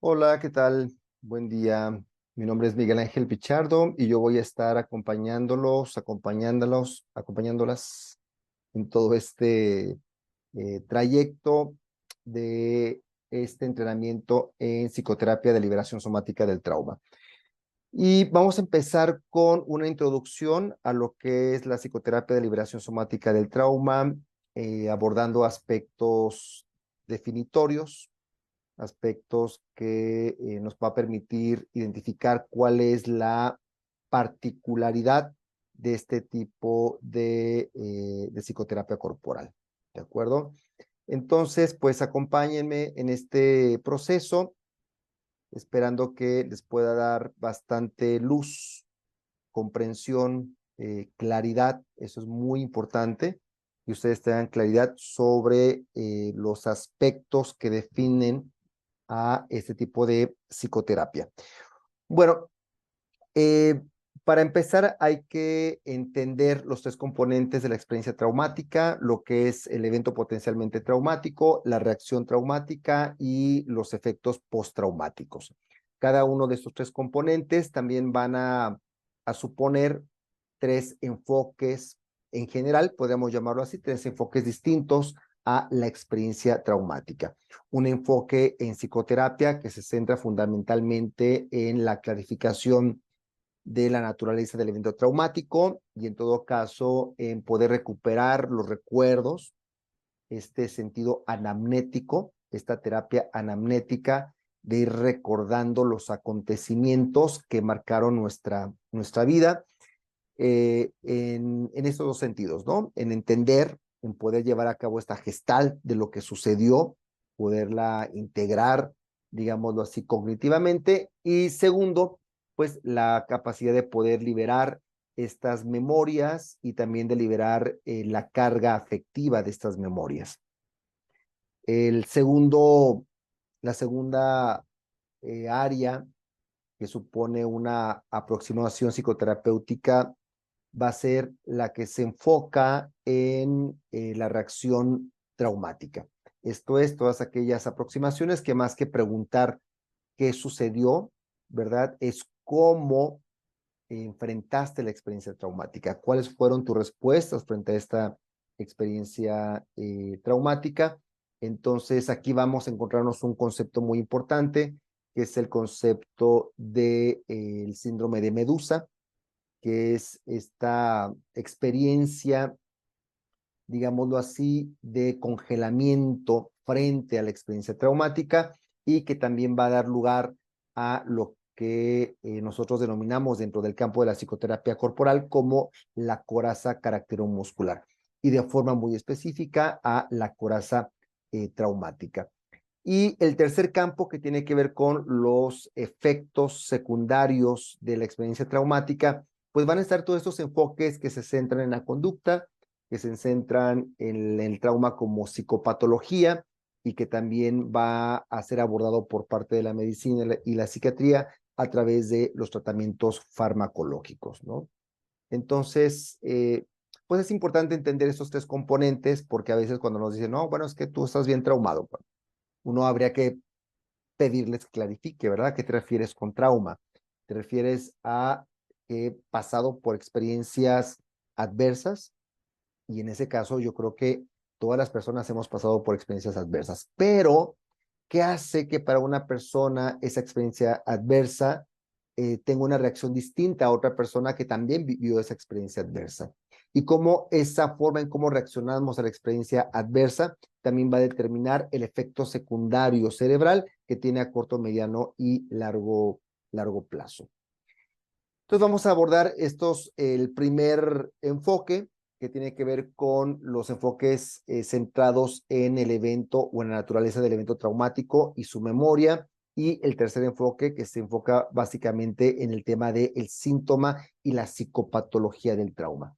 Hola, ¿qué tal? Buen día. Mi nombre es Miguel Ángel Pichardo y yo voy a estar acompañándolas en todo este trayecto de este entrenamiento en psicoterapia de liberación somática del trauma. Y vamos a empezar con una introducción a lo que es la psicoterapia de liberación somática del trauma, abordando aspectos definitorios, aspectos que nos va a permitir identificar cuál es la particularidad de este tipo de psicoterapia corporal. ¿De acuerdo? Entonces, pues acompáñenme en este proceso, esperando que les pueda dar bastante luz, comprensión, claridad. Eso es muy importante, que ustedes tengan claridad sobre los aspectos que definen a este tipo de psicoterapia. Bueno, eh, para empezar hay que entender los tres componentes de la experiencia traumática, lo que es el evento potencialmente traumático, la reacción traumática y los efectos postraumáticos. Cada uno de estos tres componentes también van a suponer tres enfoques en general, podríamos llamarlo así, tres enfoques distintos a la experiencia traumática. Un enfoque en psicoterapia que se centra fundamentalmente en la clarificación de la naturaleza del evento traumático y en todo caso en poder recuperar los recuerdos, este sentido anamnético, esta terapia anamnética de ir recordando los acontecimientos que marcaron nuestra vida en estos dos sentidos, ¿no? En entender, en poder llevar a cabo esta gestal de lo que sucedió, poderla integrar, digámoslo así, cognitivamente. Y segundo, pues la capacidad de poder liberar estas memorias y también de liberar la carga afectiva de estas memorias. El segundo, la segunda área que supone una aproximación psicoterapéutica va a ser la que se enfoca en la reacción traumática. Esto es, todas aquellas aproximaciones que más que preguntar qué sucedió, ¿verdad? Es cómo enfrentaste la experiencia traumática, cuáles fueron tus respuestas frente a esta experiencia traumática. Entonces, aquí vamos a encontrarnos un concepto muy importante, que es el concepto del síndrome de Medusa, que es esta experiencia, digámoslo así, de congelamiento frente a la experiencia traumática y que también va a dar lugar a lo que nosotros denominamos dentro del campo de la psicoterapia corporal como la coraza caracteromuscular y de forma muy específica a la coraza traumática. Y el tercer campo que tiene que ver con los efectos secundarios de la experiencia traumática, pues van a estar todos estos enfoques que se centran en la conducta, que se centran en el trauma como psicopatología y que también va a ser abordado por parte de la medicina y la psiquiatría a través de los tratamientos farmacológicos, ¿no? Entonces, pues es importante entender estos tres componentes porque a veces cuando nos dicen, no, bueno, es que tú estás bien traumado, uno habría que pedirles que clarifique, ¿verdad? ¿A qué te refieres con trauma? ¿Te refieres a que he pasado por experiencias adversas? Y en ese caso yo creo que todas las personas hemos pasado por experiencias adversas, pero ¿qué hace que para una persona esa experiencia adversa tenga una reacción distinta a otra persona que también vivió esa experiencia adversa? Y cómo esa forma en cómo reaccionamos a la experiencia adversa también va a determinar el efecto secundario cerebral que tiene a corto, mediano y largo plazo. Entonces vamos a abordar el primer enfoque que tiene que ver con los enfoques centrados en el evento o en la naturaleza del evento traumático y su memoria. Y el tercer enfoque que se enfoca básicamente en el tema del síntoma y la psicopatología del trauma.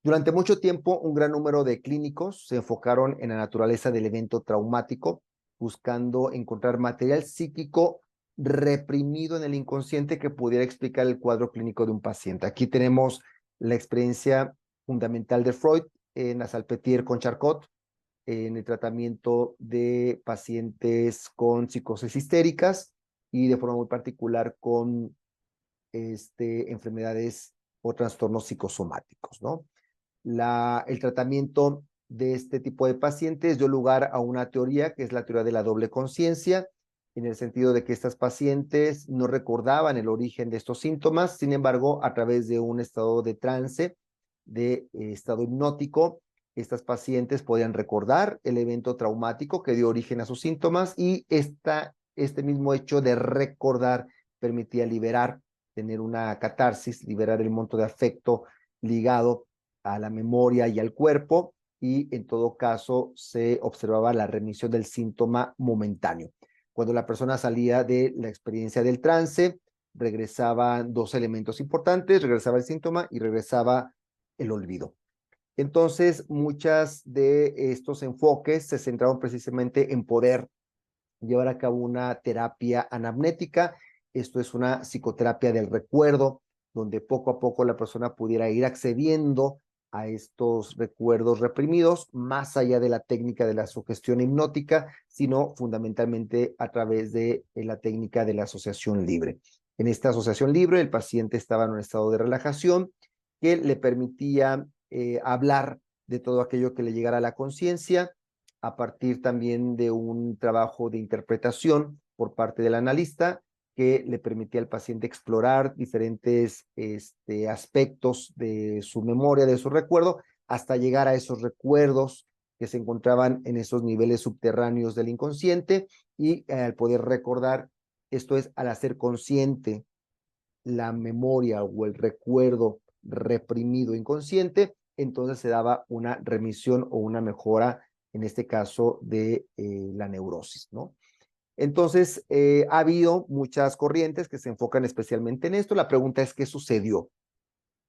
Durante mucho tiempo, un gran número de clínicos se enfocaron en la naturaleza del evento traumático, buscando encontrar material psíquico reprimido en el inconsciente que pudiera explicar el cuadro clínico de un paciente. Aquí tenemos la experiencia fundamental de Freud en la Salpêtrière con Charcot, en el tratamiento de pacientes con psicosis histéricas, y de forma muy particular con enfermedades o trastornos psicosomáticos, ¿no? El tratamiento de este tipo de pacientes dio lugar a una teoría que es la teoría de la doble conciencia, en el sentido de que estas pacientes no recordaban el origen de estos síntomas, sin embargo, a través de un estado de trance, de estado hipnótico, estas pacientes podían recordar el evento traumático que dio origen a sus síntomas y este mismo hecho de recordar permitía liberar, tener una catarsis, liberar el monto de afecto ligado a la memoria y al cuerpo, y en todo caso se observaba la remisión del síntoma momentáneo. Cuando la persona salía de la experiencia del trance, regresaban dos elementos importantes, regresaba el síntoma y regresaba el olvido. Entonces, muchas de estos enfoques se centraron precisamente en poder llevar a cabo una terapia anamnética. Esto es una psicoterapia del recuerdo, donde poco a poco la persona pudiera ir accediendo a estos recuerdos reprimidos, más allá de la técnica de la sugestión hipnótica, sino fundamentalmente a través de la técnica de la asociación libre. En esta asociación libre, el paciente estaba en un estado de relajación que le permitía hablar de todo aquello que le llegara a la conciencia, a partir también de un trabajo de interpretación por parte del analista que le permitía al paciente explorar diferentes aspectos de su memoria, de su recuerdo, hasta llegar a esos recuerdos que se encontraban en esos niveles subterráneos del inconsciente, y al poder recordar, esto es, al hacer consciente la memoria o el recuerdo reprimido inconsciente, entonces se daba una remisión o una mejora, en este caso de la neurosis, ¿no? Entonces, ha habido muchas corrientes que se enfocan especialmente en esto. La pregunta es, ¿qué sucedió?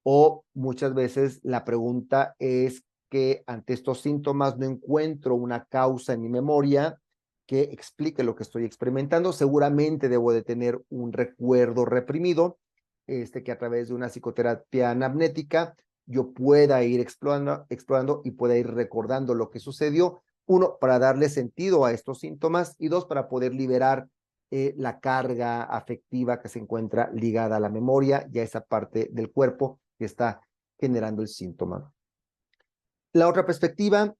O muchas veces la pregunta es que ante estos síntomas no encuentro una causa en mi memoria que explique lo que estoy experimentando. Seguramente debo de tener un recuerdo reprimido, que a través de una psicoterapia anamnética yo pueda ir explorando y pueda ir recordando lo que sucedió. Uno, para darle sentido a estos síntomas, y dos, para poder liberar la carga afectiva que se encuentra ligada a la memoria y a esa parte del cuerpo que está generando el síntoma. La otra perspectiva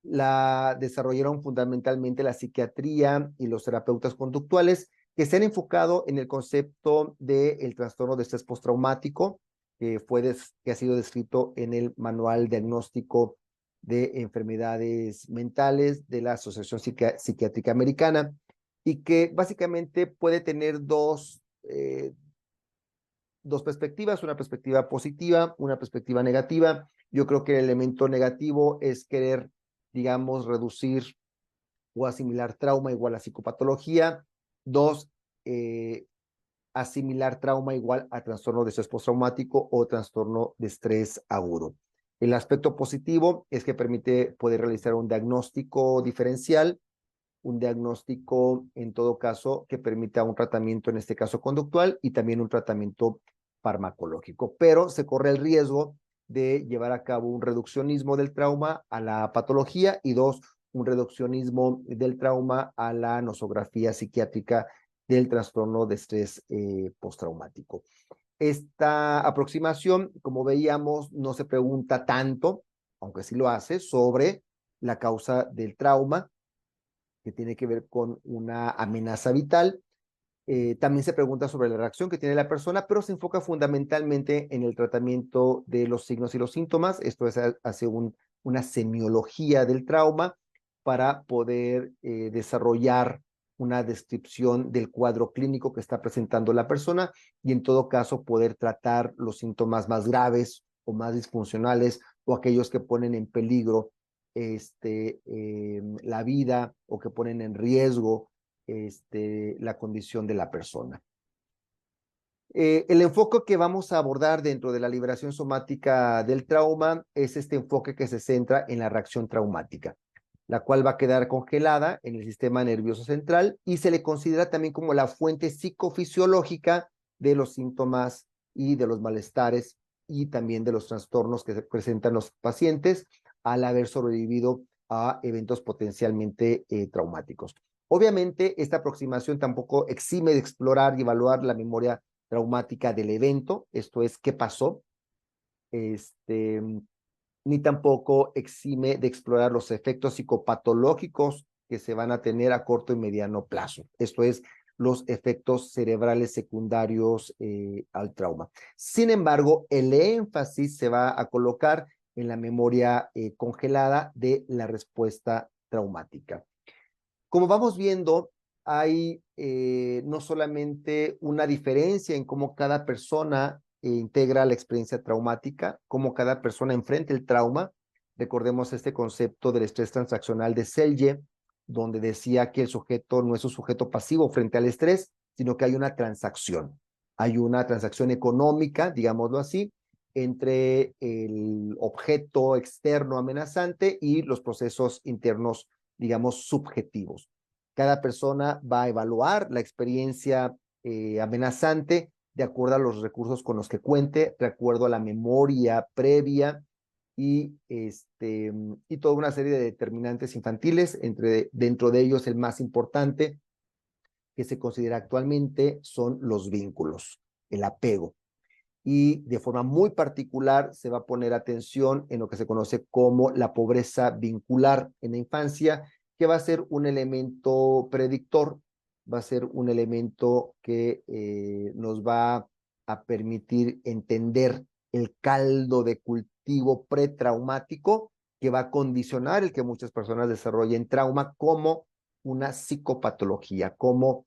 la desarrollaron fundamentalmente la psiquiatría y los terapeutas conductuales, que se han enfocado en el concepto del trastorno de estrés postraumático, que ha sido descrito en el Manual Diagnóstico de Enfermedades Mentales de la Asociación Psiquiátrica Americana, y que básicamente puede tener dos perspectivas, una perspectiva positiva, una perspectiva negativa. Yo creo que el elemento negativo es querer, digamos, reducir o asimilar trauma igual a psicopatología. Dos, asimilar trauma igual a trastorno de estrés postraumático o trastorno de estrés agudo. El aspecto positivo es que permite poder realizar un diagnóstico diferencial, un diagnóstico en todo caso que permita un tratamiento, en este caso conductual, y también un tratamiento farmacológico, pero se corre el riesgo de llevar a cabo un reduccionismo del trauma a la patología, y dos, un reduccionismo del trauma a la nosografía psiquiátrica del trastorno de estrés postraumático. Esta aproximación, como veíamos, no se pregunta tanto, aunque sí lo hace, sobre la causa del trauma, que tiene que ver con una amenaza vital. También se pregunta sobre la reacción que tiene la persona, pero se enfoca fundamentalmente en el tratamiento de los signos y los síntomas. Esto es, hace una semiología del trauma para poder desarrollar una descripción del cuadro clínico que está presentando la persona, y en todo caso poder tratar los síntomas más graves o más disfuncionales, o aquellos que ponen en peligro la vida, o que ponen en riesgo la condición de la persona. El enfoque que vamos a abordar dentro de la liberación somática del trauma es este enfoque que se centra en la reacción traumática, la cual va a quedar congelada en el sistema nervioso central, y se le considera también como la fuente psicofisiológica de los síntomas y de los malestares, y también de los trastornos que se presentan los pacientes al haber sobrevivido a eventos potencialmente traumáticos. Obviamente, esta aproximación tampoco exime de explorar y evaluar la memoria traumática del evento, esto es, qué pasó, ni tampoco exime de explorar los efectos psicopatológicos que se van a tener a corto y mediano plazo, esto es, los efectos cerebrales secundarios al trauma. Sin embargo, el énfasis se va a colocar en la memoria congelada de la respuesta traumática. Como vamos viendo, hay no solamente una diferencia en cómo cada persona integra la experiencia traumática, cómo cada persona enfrenta el trauma. Recordemos este concepto del estrés transaccional de Selye, donde decía que el sujeto no es un sujeto pasivo frente al estrés, sino que hay una transacción. Hay una transacción económica, digámoslo así, entre el objeto externo amenazante y los procesos internos, digamos, subjetivos. Cada persona va a evaluar la experiencia amenazante de acuerdo a los recursos con los que cuente, de acuerdo a la memoria previa y toda una serie de determinantes infantiles, dentro de ellos el más importante que se considera actualmente son los vínculos, el apego. Y de forma muy particular se va a poner atención en lo que se conoce como la pobreza vincular en la infancia, que va a ser un elemento predictor, va a ser un elemento que nos va a permitir entender el caldo de cultivo pretraumático que va a condicionar el que muchas personas desarrollen trauma como una psicopatología, como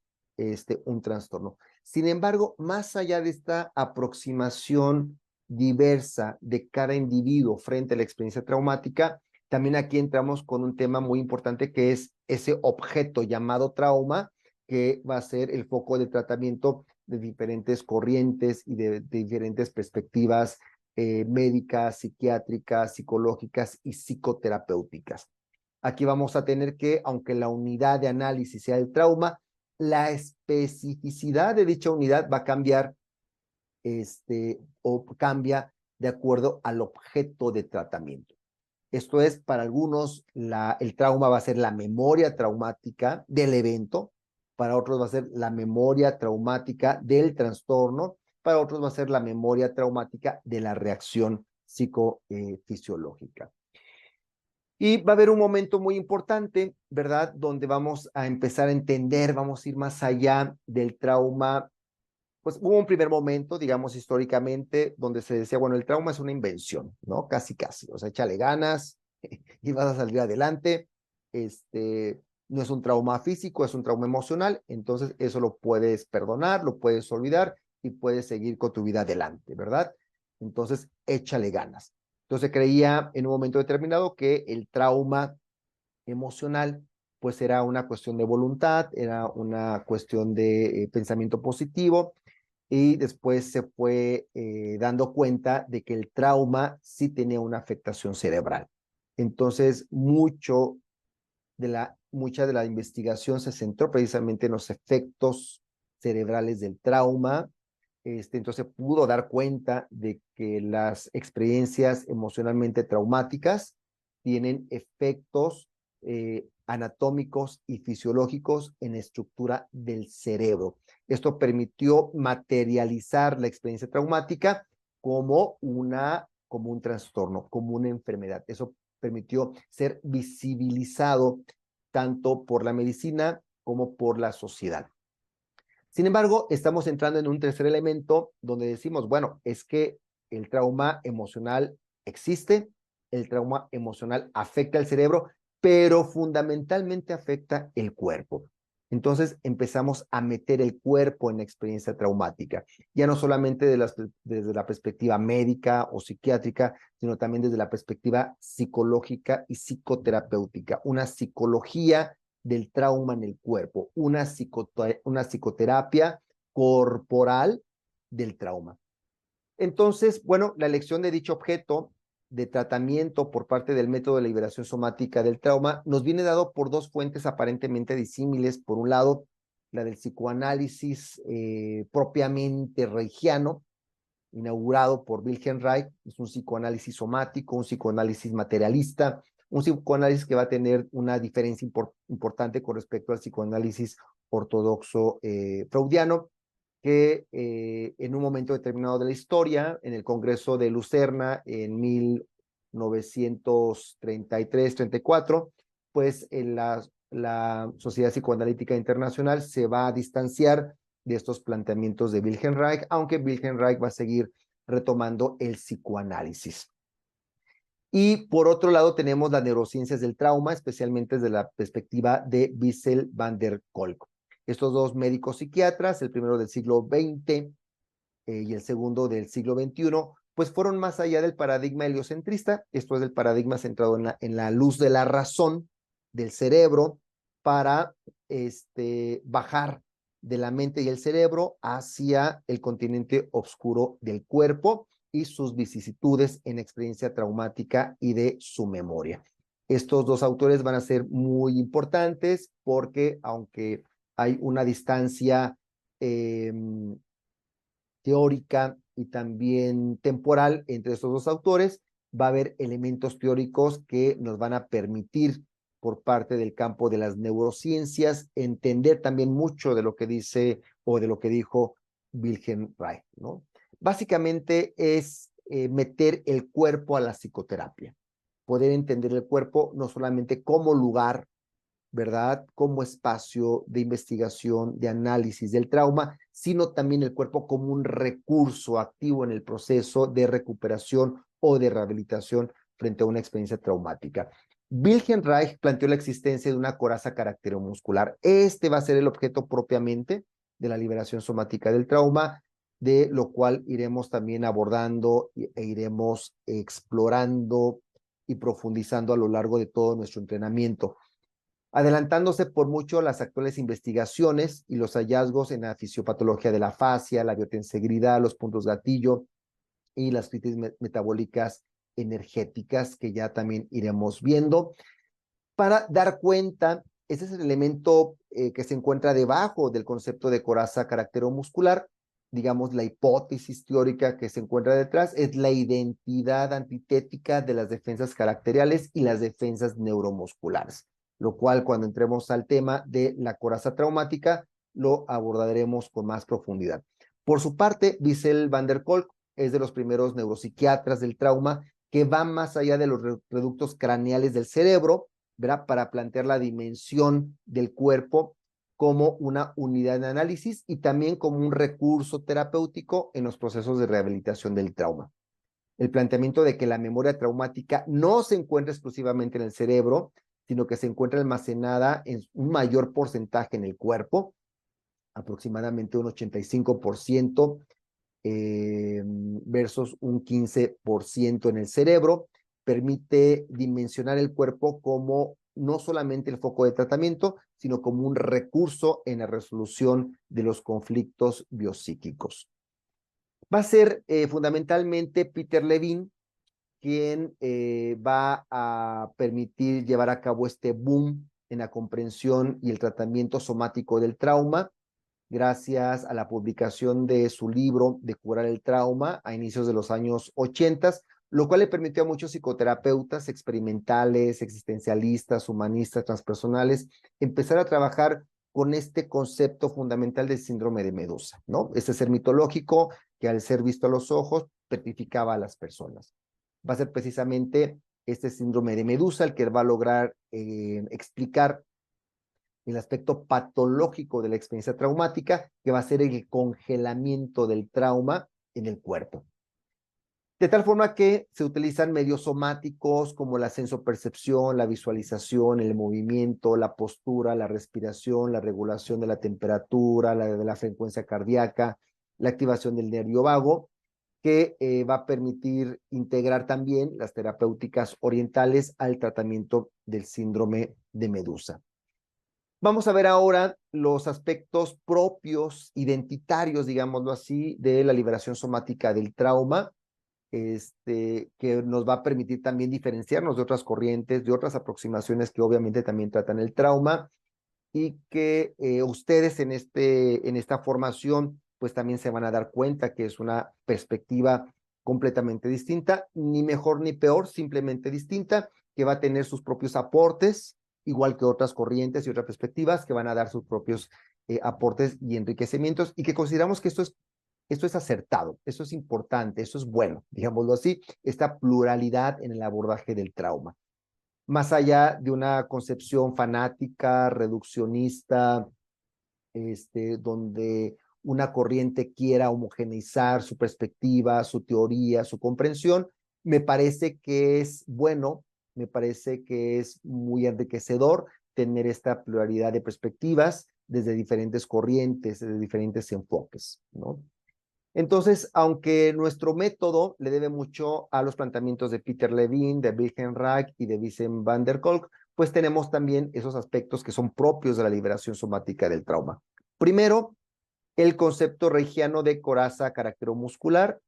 un trastorno. Sin embargo, más allá de esta aproximación diversa de cada individuo frente a la experiencia traumática, también aquí entramos con un tema muy importante que es ese objeto llamado trauma, que va a ser el foco de tratamiento de diferentes corrientes y de diferentes perspectivas médicas, psiquiátricas, psicológicas y psicoterapéuticas. Aquí vamos a tener que, aunque la unidad de análisis sea el trauma, la especificidad de dicha unidad va a cambiar o cambia de acuerdo al objeto de tratamiento. Esto es, para algunos, el trauma va a ser la memoria traumática del evento, para otros va a ser la memoria traumática del trastorno, para otros va a ser la memoria traumática de la reacción psicofisiológica. Y va a haber un momento muy importante, ¿verdad? Donde vamos a empezar a entender, vamos a ir más allá del trauma. Pues hubo un primer momento, digamos, históricamente, donde se decía, bueno, el trauma es una invención, ¿no? Casi, casi. O sea, échale ganas y vas a salir adelante. No es un trauma físico, es un trauma emocional. Entonces, eso lo puedes perdonar, lo puedes olvidar y puedes seguir con tu vida adelante, ¿verdad? Entonces, échale ganas. Entonces, creía en un momento determinado que el trauma emocional, pues era una cuestión de voluntad, era una cuestión de pensamiento positivo, y después se fue dando cuenta de que el trauma sí tenía una afectación cerebral. Entonces, mucha de la investigación se centró precisamente en los efectos cerebrales del trauma. Entonces pudo dar cuenta de que las experiencias emocionalmente traumáticas tienen efectos anatómicos y fisiológicos en la estructura del cerebro. Esto permitió materializar la experiencia traumática como un trastorno, como una enfermedad. Eso permitió ser visibilizado tanto por la medicina como por la sociedad. Sin embargo, estamos entrando en un tercer elemento donde decimos, bueno, es que el trauma emocional existe, el trauma emocional afecta al cerebro, pero fundamentalmente afecta el cuerpo. Entonces empezamos a meter el cuerpo en la experiencia traumática, ya no solamente desde la perspectiva médica o psiquiátrica, sino también desde la perspectiva psicológica y psicoterapéutica, una psicología del trauma en el cuerpo, una psicoterapia corporal del trauma. Entonces, bueno, la elección de dicho objeto de tratamiento por parte del método de liberación somática del trauma nos viene dado por dos fuentes aparentemente disímiles. Por un lado, la del psicoanálisis propiamente reichiano, inaugurado por Wilhelm Reich, es un psicoanálisis somático, un psicoanálisis materialista, un psicoanálisis que va a tener una diferencia importante con respecto al psicoanálisis ortodoxo freudiano, que en un momento determinado de la historia, en el Congreso de Lucerna, en 1933-34, pues en la Sociedad Psicoanalítica Internacional se va a distanciar de estos planteamientos de Wilhelm Reich, aunque Wilhelm Reich va a seguir retomando el psicoanálisis. Y por otro lado tenemos las neurociencias del trauma, especialmente desde la perspectiva de Wiesel van der Kolk. Estos dos médicos psiquiatras, el primero del siglo XX y el segundo del siglo XXI, pues fueron más allá del paradigma heliocentrista, esto es el paradigma centrado en la luz de la razón del cerebro para bajar de la mente y el cerebro hacia el continente oscuro del cuerpo y sus vicisitudes en experiencia traumática y de su memoria. Estos dos autores van a ser muy importantes porque aunque hay una distancia teórica y también temporal entre estos dos autores, va a haber elementos teóricos que nos van a permitir por parte del campo de las neurociencias entender también mucho de lo que dice o de lo que dijo Wilhelm Reich, ¿no? Básicamente es meter el cuerpo a la psicoterapia, poder entender el cuerpo no solamente como lugar, ¿verdad? Como espacio de investigación, de análisis del trauma, sino también el cuerpo como un recurso activo en el proceso de recuperación o de rehabilitación frente a una experiencia traumática. Wilhelm Reich planteó la existencia de una coraza caracteromuscular. Este va a ser el objeto propiamente de la liberación somática del trauma, de lo cual iremos también abordando e iremos explorando y profundizando a lo largo de todo nuestro entrenamiento, adelantándose por mucho las actuales investigaciones y los hallazgos en la fisiopatología de la fascia, la biotensegridad, los puntos gatillo y las crisis metabólicas energéticas que ya también iremos viendo para dar cuenta. Ese es el elemento que se encuentra debajo del concepto de coraza caracteromuscular. Digamos, la hipótesis teórica que se encuentra detrás es la identidad antitética de las defensas caracteriales y las defensas neuromusculares, lo cual cuando entremos al tema de la coraza traumática lo abordaremos con más profundidad. Por su parte, Wiesel van der Kolk es de los primeros neuropsiquiatras del trauma que va más allá de los reductos craneales del cerebro, ¿verdad? Para plantear la dimensión del cuerpo como una unidad de análisis y también como un recurso terapéutico en los procesos de rehabilitación del trauma. El planteamiento de que la memoria traumática no se encuentra exclusivamente en el cerebro, sino que se encuentra almacenada en un mayor porcentaje en el cuerpo, aproximadamente un 85% versus un 15% en el cerebro, permite dimensionar el cuerpo como no solamente el foco de tratamiento, sino como un recurso en la resolución de los conflictos biopsíquicos. Va a ser fundamentalmente Peter Levine quien va a permitir llevar a cabo este boom en la comprensión y el tratamiento somático del trauma, gracias a la publicación de su libro de curar el trauma a inicios de los años 80, lo cual le permitió a muchos psicoterapeutas experimentales, existencialistas, humanistas, transpersonales, empezar a trabajar con este concepto fundamental del síndrome de Medusa, ¿no? Este ser mitológico que al ser visto a los ojos petrificaba a las personas. Va a ser precisamente este síndrome de Medusa el que va a lograr explicar el aspecto patológico de la experiencia traumática, que va a ser el congelamiento del trauma en el cuerpo. De tal forma que se utilizan medios somáticos como la sensopercepción, la visualización, el movimiento, la postura, la respiración, la regulación de la temperatura, de la frecuencia cardíaca, la activación del nervio vago, que va a permitir integrar también las terapéuticas orientales al tratamiento del síndrome de Medusa. Vamos a ver ahora los aspectos propios, identitarios, digámoslo así, de la liberación somática del trauma, que nos va a permitir también diferenciarnos de otras corrientes, de otras aproximaciones que obviamente también tratan el trauma y que ustedes en esta formación pues también se van a dar cuenta que es una perspectiva completamente distinta, ni mejor ni peor, simplemente distinta, que va a tener sus propios aportes, igual que otras corrientes y otras perspectivas que van a dar sus propios aportes y enriquecimientos, y que consideramos que esto es acertado, esto es importante, esto es bueno, digámoslo así, esta pluralidad en el abordaje del trauma. Más allá de una concepción fanática, reduccionista, donde una corriente quiera homogeneizar su perspectiva, su teoría, su comprensión, me parece que es bueno, me parece que es muy enriquecedor tener esta pluralidad de perspectivas desde diferentes corrientes, desde diferentes enfoques, ¿no? Entonces, aunque nuestro método le debe mucho a los planteamientos de Peter Levine, de Wilhelm Reich y de Vincent van der Kolk, pues tenemos también esos aspectos que son propios de la liberación somática del trauma. Primero, el concepto reichiano de coraza caracteromuscular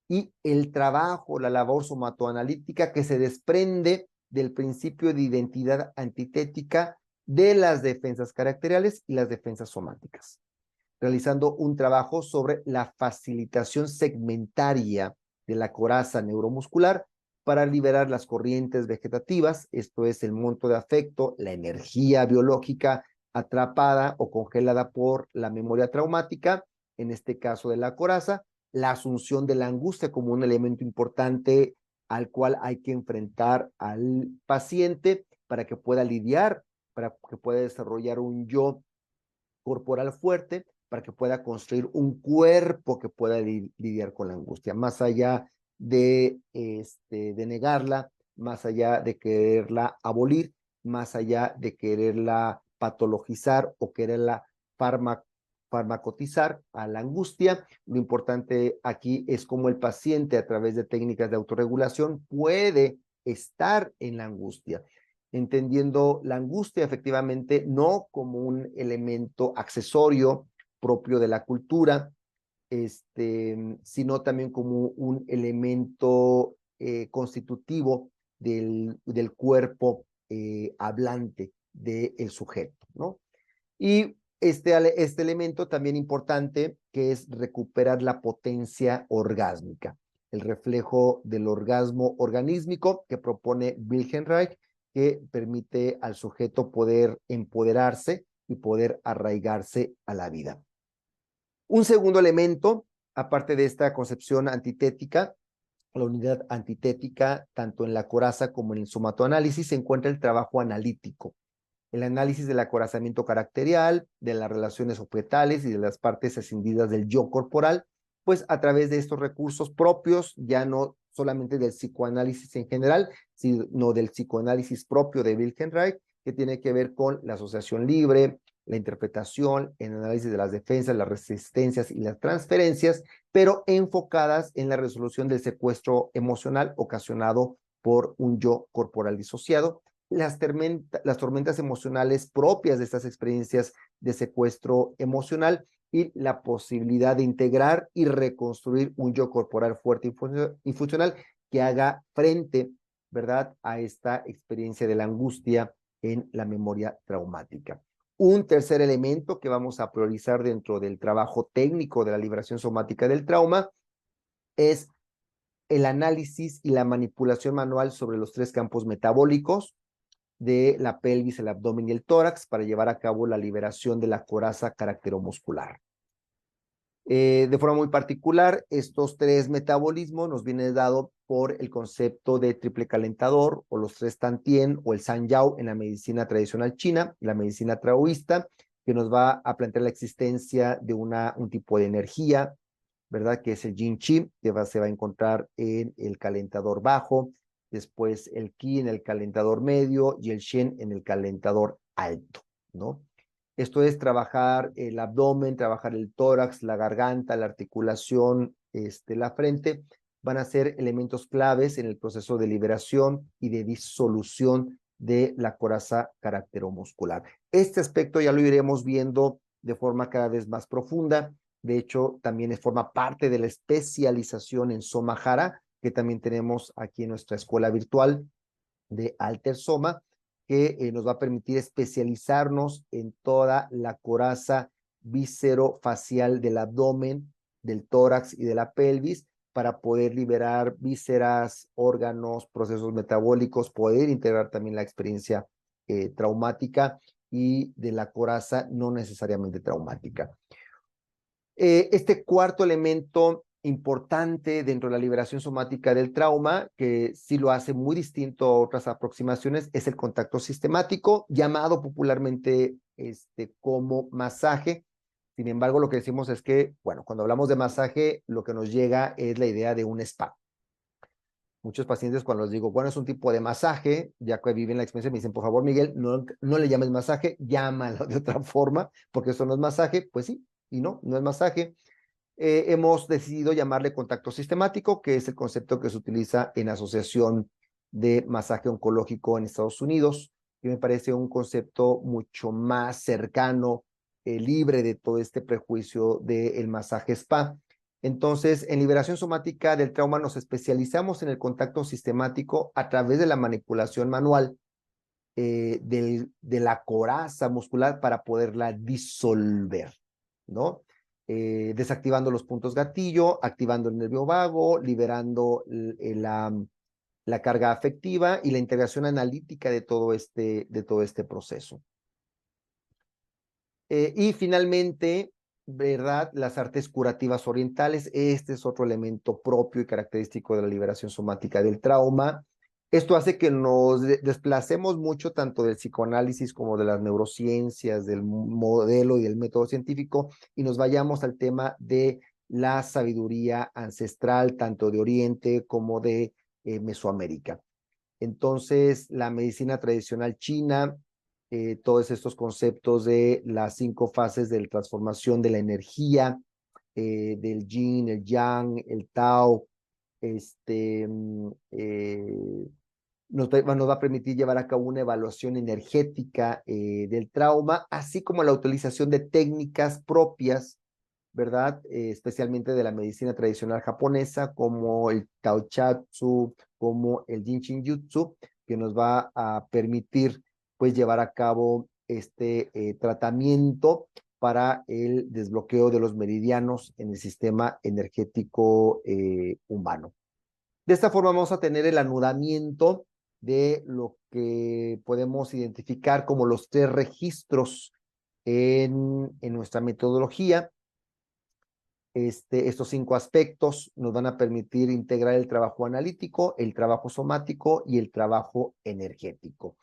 y el trabajo, la labor somatoanalítica que se desprende del principio de identidad antitética de las defensas caracteriales y las defensas somáticas, realizando un trabajo sobre la facilitación segmentaria de la coraza neuromuscular para liberar las corrientes vegetativas, esto es el monto de afecto, la energía biológica atrapada o congelada por la memoria traumática, en este caso de la coraza, la asunción de la angustia como un elemento importante al cual hay que enfrentar al paciente para que pueda lidiar, para que pueda desarrollar un yo corporal fuerte, para que pueda construir un cuerpo que pueda lidiar con la angustia, más allá de negarla, más allá de quererla abolir, más allá de quererla patologizar o quererla farmacotizar a la angustia. Lo importante aquí es cómo el paciente, a través de técnicas de autorregulación, puede estar en la angustia, entendiendo la angustia efectivamente no como un elemento accesorio propio de la cultura, sino también como un elemento constitutivo del cuerpo hablante del sujeto, ¿no? Y este elemento también importante, que es recuperar la potencia orgásmica, el reflejo del orgasmo organísmico que propone Wilhelm Reich, que permite al sujeto poder empoderarse y poder arraigarse a la vida. Un segundo elemento, aparte de esta concepción antitética, la unidad antitética, tanto en la coraza como en el somatoanálisis, se encuentra el trabajo analítico, el análisis del acorazamiento caracterial, de las relaciones objetales y de las partes escindidas del yo corporal, pues a través de estos recursos propios, ya no solamente del psicoanálisis en general, sino del psicoanálisis propio de Wilhelm Reich, que tiene que ver con la asociación libre, la interpretación, el análisis de las defensas, las resistencias y las transferencias, pero enfocadas en la resolución del secuestro emocional ocasionado por un yo corporal disociado, las tormentas emocionales propias de estas experiencias de secuestro emocional y la posibilidad de integrar y reconstruir un yo corporal fuerte y funcional que haga frente, ¿verdad?, a esta experiencia de la angustia en la memoria traumática. Un tercer elemento que vamos a priorizar dentro del trabajo técnico de la liberación somática del trauma es el análisis y la manipulación manual sobre los 3 campos metabólicos de la pelvis, el abdomen y el tórax para llevar a cabo la liberación de la coraza caracteromuscular. De forma muy particular, estos 3 metabolismos nos viene dado por el concepto de triple calentador o los 3 Tantien o el San Yao en la medicina tradicional china, la medicina taoísta, que nos va a plantear la existencia de un tipo de energía, ¿verdad? Que es el Yin Chi, que se va a encontrar en el calentador bajo, después el Qi en el calentador medio y el Shen en el calentador alto, ¿no? Esto es trabajar el abdomen, trabajar el tórax, la garganta, la articulación, la frente, van a ser elementos claves en el proceso de liberación y de disolución de la coraza caracteromuscular. Este aspecto ya lo iremos viendo de forma cada vez más profunda. De hecho, también forma parte de la especialización en Soma Hara, que también tenemos aquí en nuestra escuela virtual de Alter Soma, que nos va a permitir especializarnos en toda la coraza viscerofacial del abdomen, del tórax y de la pelvis, para poder liberar vísceras, órganos, procesos metabólicos, poder integrar también la experiencia traumática y de la coraza no necesariamente traumática. Este cuarto elemento importante dentro de la liberación somática del trauma, que sí lo hace muy distinto a otras aproximaciones, es el contacto sistemático, llamado popularmente como masaje. Sin embargo, lo que decimos es que, bueno, cuando hablamos de masaje, lo que nos llega es la idea de un spa. Muchos pacientes cuando les digo, bueno, es un tipo de masaje, ya que viven la experiencia, me dicen, por favor, Miguel, no le llames masaje, llámalo de otra forma, porque eso no es masaje. Pues sí, y no es masaje. Hemos decidido llamarle contacto sistemático, que es el concepto que se utiliza en asociación de masaje oncológico en Estados Unidos, que me parece un concepto mucho más cercano, libre de todo este prejuicio del masaje spa. Entonces, en liberación somática del trauma nos especializamos en el contacto sistemático a través de la manipulación manual de la coraza muscular para poderla disolver, ¿no? Desactivando los puntos gatillo, activando el nervio vago, liberando la carga afectiva y la integración analítica de todo este proceso. Y finalmente, ¿verdad? Las artes curativas orientales. Este es otro elemento propio y característico de la liberación somática del trauma. Esto hace que nos desplacemos mucho tanto del psicoanálisis como de las neurociencias, del modelo y del método científico, y nos vayamos al tema de la sabiduría ancestral, tanto de Oriente como de Mesoamérica. Entonces, la medicina tradicional china, todos estos conceptos de las 5 fases de la transformación de la energía, del yin, el yang, el tao, nos va a permitir llevar a cabo una evaluación energética del trauma, así como la utilización de técnicas propias, ¿verdad? Especialmente de la medicina tradicional japonesa, como el Taochatsu, como el Jinshin Jutsu, que nos va a permitir, pues, llevar a cabo este tratamiento para el desbloqueo de los meridianos en el sistema energético humano. De esta forma vamos a tener el anudamiento de lo que podemos identificar como los 3 registros en nuestra metodología. Estos 5 aspectos nos van a permitir integrar el trabajo analítico, el trabajo somático y el trabajo energético.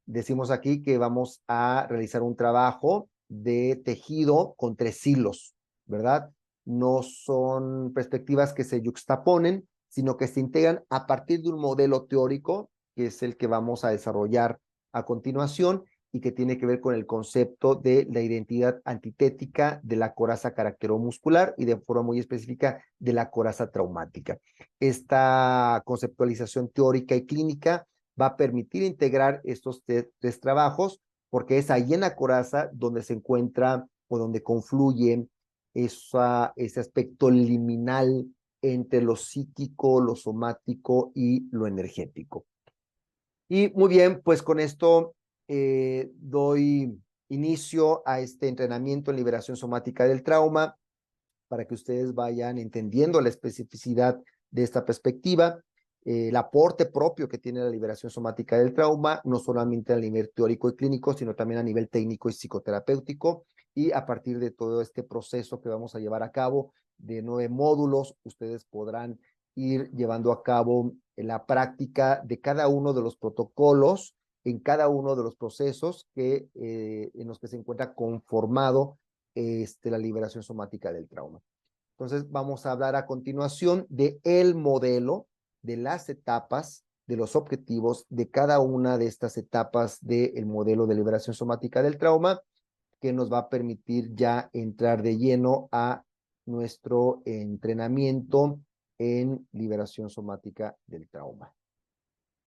Decimos aquí que vamos a realizar un trabajo de tejido con 3 hilos, ¿verdad? No son perspectivas que se yuxtaponen, sino que se integran a partir de un modelo teórico, que es el que vamos a desarrollar a continuación, y que tiene que ver con el concepto de la identidad antitética de la coraza caracteromuscular y de forma muy específica de la coraza traumática. Esta conceptualización teórica y clínica va a permitir integrar estos 3 trabajos, porque es ahí en la coraza donde se encuentra o donde confluye ese aspecto liminal entre lo psíquico, lo somático y lo energético. Y muy bien, pues con esto doy inicio a este entrenamiento en liberación somática del trauma para que ustedes vayan entendiendo la especificidad de esta perspectiva, el aporte propio que tiene la liberación somática del trauma, no solamente a nivel teórico y clínico, sino también a nivel técnico y psicoterapéutico. Y a partir de todo este proceso que vamos a llevar a cabo de 9 módulos, ustedes podrán ir llevando a cabo la práctica de cada uno de los protocolos en cada uno de los procesos en los que se encuentra conformado la liberación somática del trauma. Entonces, vamos a hablar a continuación de el modelo, de las etapas, de los objetivos de cada una de estas etapas del modelo de liberación somática del trauma, que nos va a permitir ya entrar de lleno a nuestro entrenamiento en liberación somática del trauma.